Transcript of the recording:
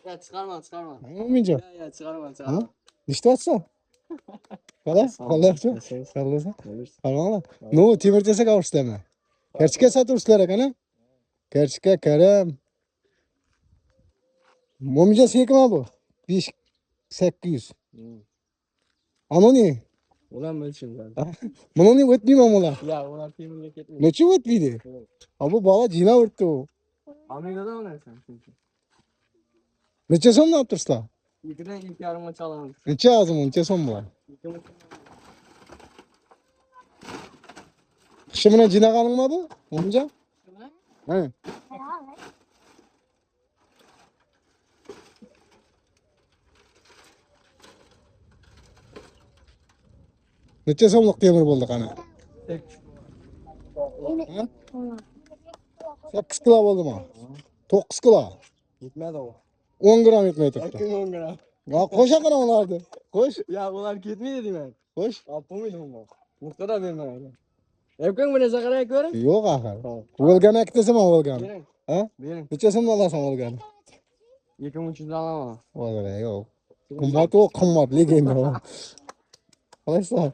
Ya çıkarma. Olmayacak. Ya çıkarma. İşte atsa. Kala. Kallarsa. Kalmala. No timirtese kavuştu deme. Kerçike satıyorlar kana. Kerçike kerem. Momica sekma bu. 5 800. Anoni. Ulan ölçüm zaten. Manoni ötmeyeyim ama. Ya ulan temirlik etmiyor. Ne çubuk ötmeydi? Ama baba cina örttü o. Amerika'da mı ne sen çünkü? Neçe son ne yaptırsın? İlkine ilk yarım maçı alamadık. Neçe ağzım neçe son mu var? İlk maçı Kışımına cina kanın mı bu? Momica? He. Neçe sonluk temir bulduk ana. tek. 8 kilo oldu mu? 9 kilo. Gitmedi o. 10 gram etmeye tuttu. Hakkın 10 gram. Ya koş akına onlardı. Koş. Ya ular gitmiyor dedim ben. Koş. Apı mıydım bu? Muhtar da verme öyle. Evken bu ne zakara ekverim? Yok akar. Volgan ektesi mi Volgan? Verin. Ha? Verin. Neçe son alasın Volgan? 2,5 alama. Vallahi yok. Kumbat o kumbat legenda o. Arkadaşlar